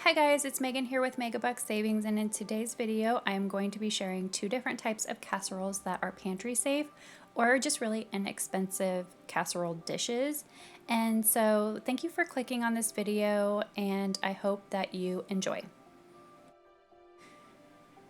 Hi guys, it's Megan here with Megabucks Savings, and in today's video I'm going to be sharing two different types of casseroles that are pantry safe or just really inexpensive casserole dishes. And so thank you for clicking on this video, and I hope that you enjoy.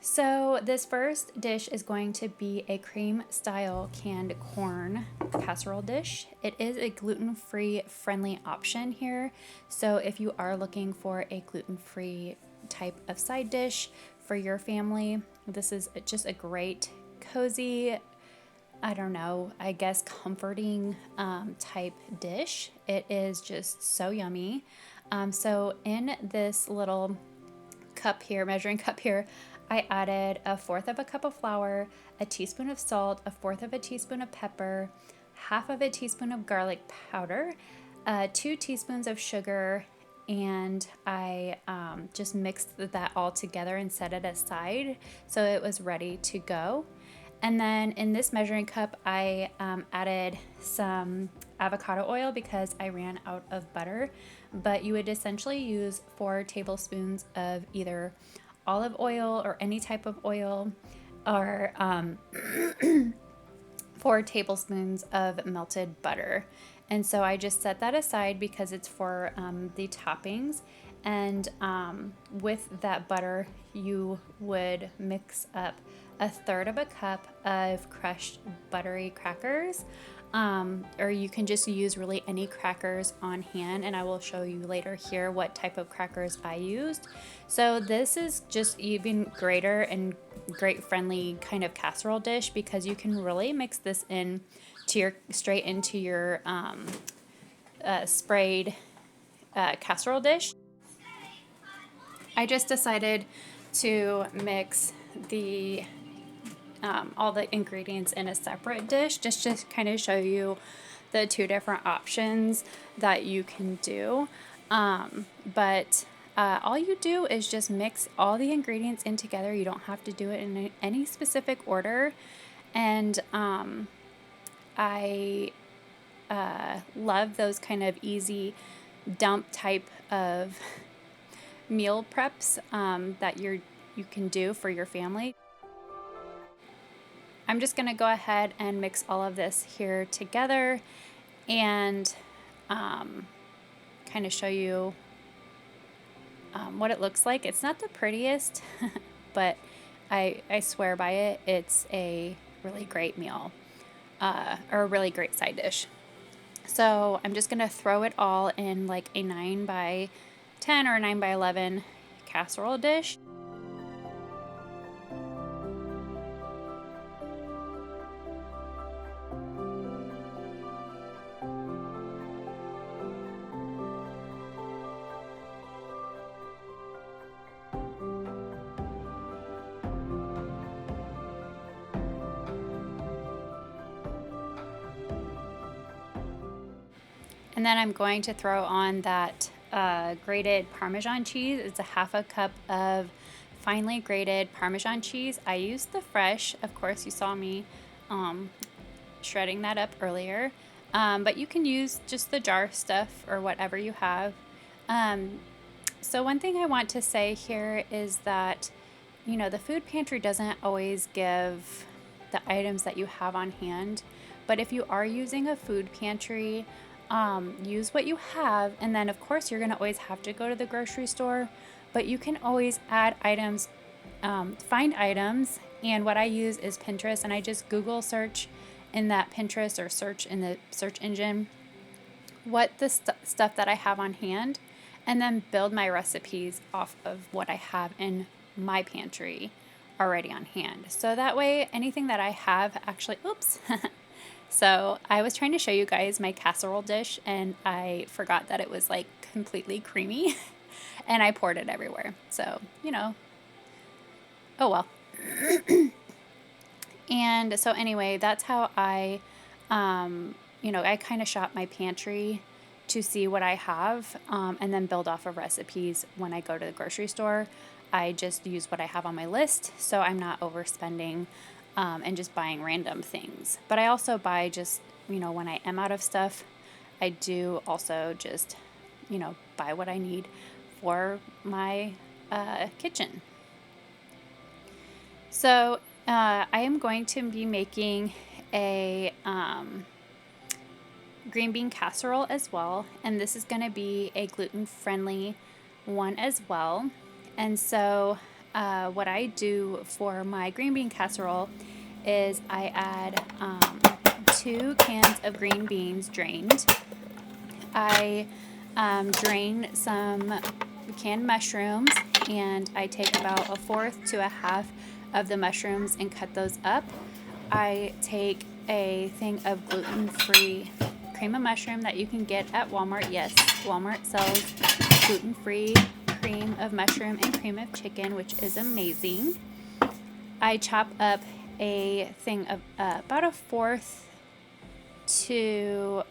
So this first dish is going to be a cream style canned corn casserole dish. It is a gluten-free friendly option here. So if you are looking for a gluten-free type of side dish for your family, this is just a great, cozy, I guess comforting type dish. It is just so yummy. So in this little cup here, measuring cup here, I added 1/4 of a cup of flour, a teaspoon of salt, 1/4 of a teaspoon of pepper, 1/2 of a teaspoon of garlic powder, 2 teaspoons of sugar, and I just mixed that all together and set it aside so it was ready to go. And then in this measuring cup, I added some avocado oil because I ran out of butter, but you would essentially use 4 tablespoons of either olive oil or any type of oil, or 4 tablespoons of melted butter. And so I just set that aside because it's for the toppings. And with that butter, you would mix up 1/3 of a cup of crushed buttery crackers, or you can just use really any crackers on hand, and I will show you later here what type of crackers I used. So this is just even greater and great friendly kind of casserole dish because you can really mix this in to your straight into your sprayed casserole dish. I just decided to mix the all the ingredients in a separate dish just to kind of show you the two different options that you can do. But all you do is just mix all the ingredients in together. You don't have to do it in any specific order. And I love those kind of easy dump type of meal preps that you can do for your family. I'm just going to go ahead and mix all of this here together and kind of show you what it looks like. It's not the prettiest, but I swear by it. It's a really great meal or a really great side dish. So I'm just going to throw it all in like a 9 by 10 or 9 by 11 casserole dish. And then I'm going to throw on that grated parmesan cheese. It's 1/2 cup of finely grated parmesan cheese. I used the fresh. Of course, you saw me shredding that up earlier. But you can use just the jar stuff or whatever you have. So one thing I want to say here is that, you know, the food pantry doesn't always give the items that you have on hand. But if you are using a food pantry, use what you have, and then of course you're going to always have to go to the grocery store, but you can always add items, find items. And what I use is Pinterest, and I just Google search in that Pinterest or search in the search engine what the stuff that I have on hand, and then build my recipes off of what I have in my pantry already on hand. So that way anything that I have actually, oops. So I was trying to show you guys my casserole dish, and I forgot that it was like completely creamy and I poured it everywhere. So, you know, oh well. And so anyway, that's how I, I kind of shop my pantry to see what I have, and then build off of recipes when I go to the grocery store. I just use what I have on my list, so I'm not overspending and just buying random things. But I also buy just, when I am out of stuff, I do also just, buy what I need for my kitchen. So I am going to be making a green bean casserole as well, and this is going to be a gluten-friendly one as well. And so what I do for my green bean casserole is I add 2 cans of green beans drained. I drain some canned mushrooms, and I take about 1/4 to 1/2 of the mushrooms and cut those up. I take a thing of gluten-free cream of mushroom that you can get at Walmart. Yes, Walmart sells gluten-free cream of mushroom and cream of chicken, which is amazing. I chop up a thing of about 1/4 to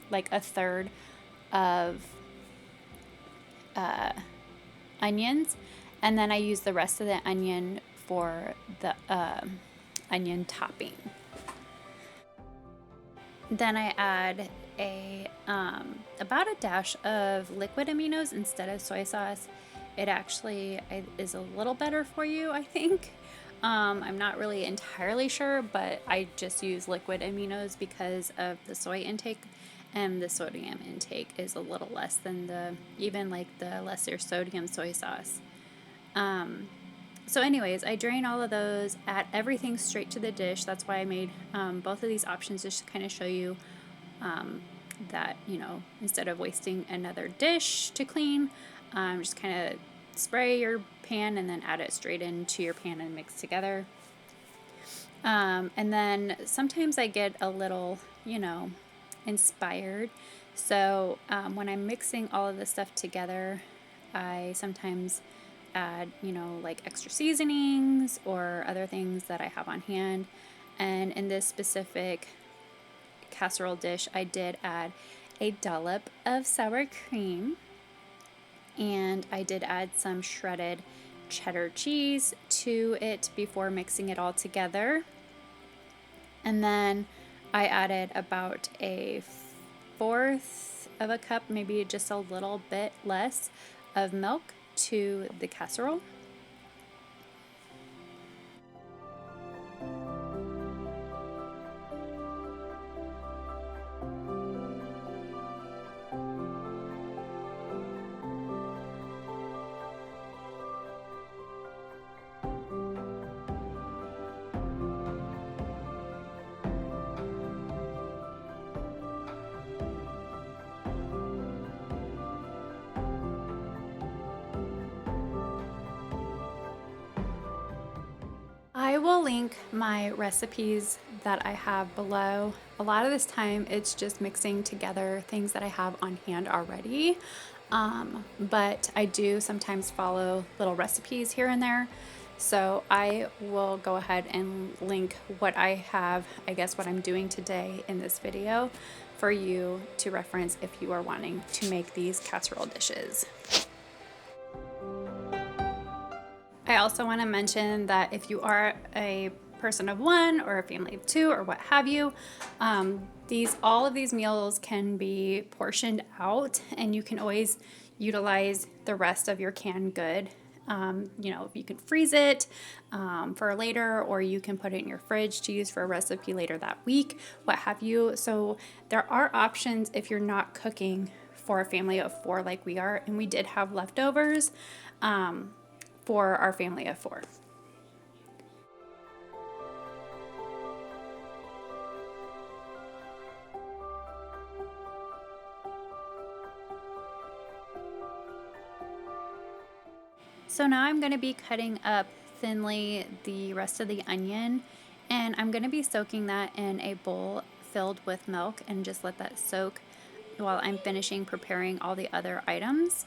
like 1/3 of onions, and then I use the rest of the onion for the onion topping. Then I add about a dash of liquid aminos instead of soy sauce. It actually is a little better for you, I think. I'm not really entirely sure, but I just use liquid aminos because of the soy intake, and the sodium intake is a little less than even like the lesser sodium soy sauce. So anyways, I drain all of those, add everything straight to the dish. That's why I made both of these options, just to kind of show you that, you know, instead of wasting another dish to clean, just kind of spray your pan and then add it straight into your pan and mix together. And then sometimes I get a little, you know, inspired. So when I'm mixing all of this stuff together, I sometimes add, you know, like extra seasonings or other things that I have on hand. And in this specific casserole dish, I did add a dollop of sour cream, and I did add some shredded cheddar cheese to it before mixing it all together. And then I added about 1/4 of a cup, maybe just a little bit less, of milk to the casserole. I will link my recipes that I have below. A lot of this time it's just mixing together things that I have on hand already, but I do sometimes follow little recipes here and there. So I will go ahead and link what I have, I guess what I'm doing today in this video, for you to reference if you are wanting to make these casserole dishes. I also want to mention that if you are a person of 1 or a family of 2 or what have you, all of these meals can be portioned out, and you can always utilize the rest of your canned good. You know, you can freeze it for later, or you can put it in your fridge to use for a recipe later that week, what have you. So there are options if you're not cooking for a family of 4 like we are, and we did have leftovers for our family of 4. So now I'm going to be cutting up thinly the rest of the onion, and I'm going to be soaking that in a bowl filled with milk and just let that soak while I'm finishing preparing all the other items.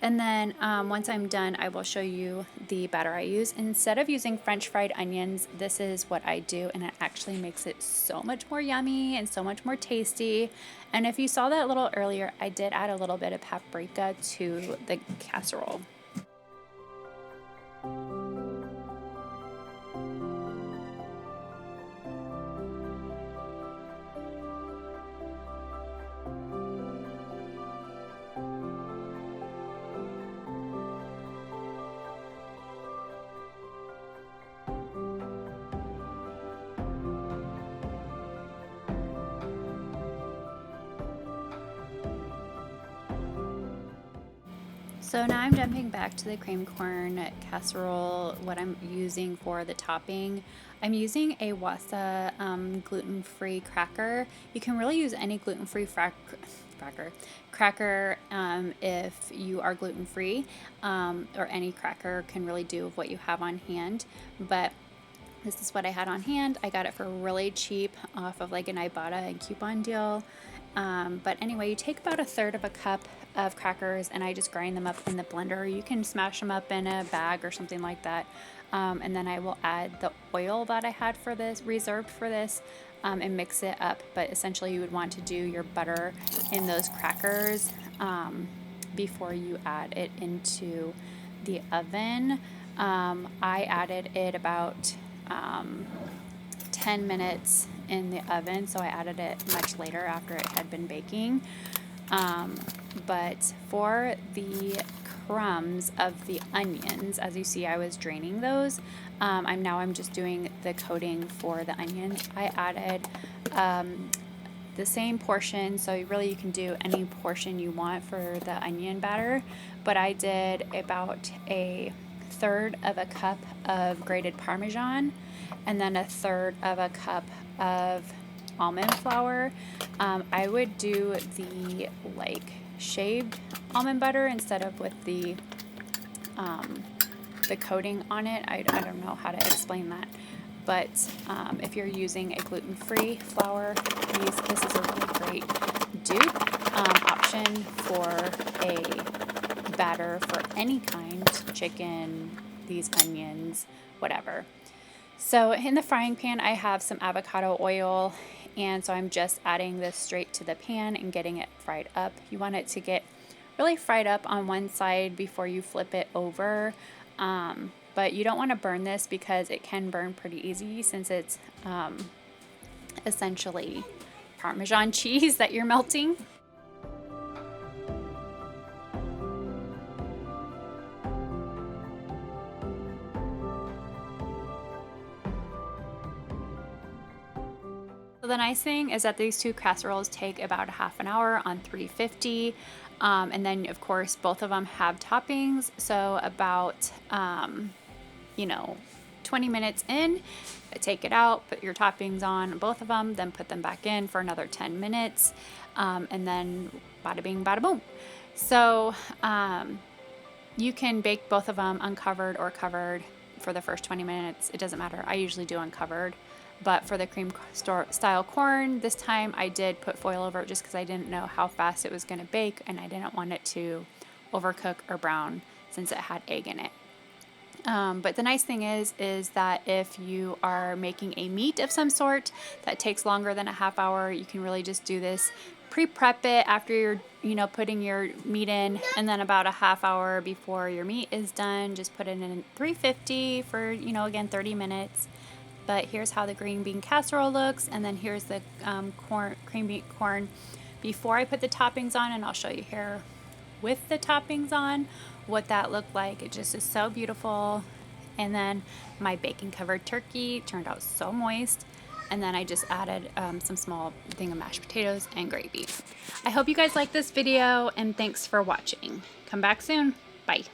And then once I'm done, I will show you the batter I use. Instead of using French fried onions, this is what I do, and it actually makes it so much more yummy and so much more tasty. And if you saw that a little earlier, I did add a little bit of paprika to the casserole. So now I'm jumping back to the cream corn casserole, what I'm using for the topping. I'm using a Wasa gluten-free cracker. You can really use any gluten-free cracker if you are gluten-free, or any cracker can really do with what you have on hand. But this is what I had on hand. I got it for really cheap off of like an Ibotta and coupon deal. But anyway, you take about 1/3 of a cup of crackers and I just grind them up in the blender. You can smash them up in a bag or something like that. And then I will add the oil that I had for this, reserved for this, and mix it up. But essentially you would want to do your butter in those crackers before you add it into the oven. I added it about 10 minutes in the oven, so I added it much later after it had been baking. But for the crumbs of the onions, as you see, I was draining those. I'm just doing the coating for the onions. I added the same portion, so you can do any portion you want for the onion batter, but I did about 1/3 of a cup of grated parmesan and then 1/3 of a cup of almond flour. I would do the shaved almond butter instead of with the coating on it. I don't know how to explain that, but if you're using a gluten-free flour, this is a really great dupe option for a batter for any kind, chicken, these onions, whatever. So in the frying pan, I have some avocado oil, and so I'm just adding this straight to the pan and getting it fried up. You want it to get really fried up on one side before you flip it over, but you don't want to burn this because it can burn pretty easy since it's essentially Parmesan cheese that you're melting. So the nice thing is that these two casseroles take about a half an hour on 350. And then of course, both of them have toppings. So about, 20 minutes in, take it out, put your toppings on both of them, then put them back in for another 10 minutes. And then bada bing, bada boom. So, you can bake both of them uncovered or covered for the first 20 minutes. It doesn't matter. I usually do uncovered. But for the cream style corn, this time I did put foil over it just because I didn't know how fast it was going to bake and I didn't want it to overcook or brown since it had egg in it. But the nice thing is that if you are making a meat of some sort that takes longer than a half hour, you can really just do this, pre-prep it after you're, putting your meat in, and then about a half hour before your meat is done, just put it in 350 for, again, 30 minutes. But here's how the green bean casserole looks, and then here's the cream bean corn before I put the toppings on, and I'll show you here with the toppings on what that looked like. It just is so beautiful. And then my bacon covered turkey turned out so moist, and then I just added some small thing of mashed potatoes and gravy. I hope you guys like this video, and thanks for watching. Come back soon. Bye.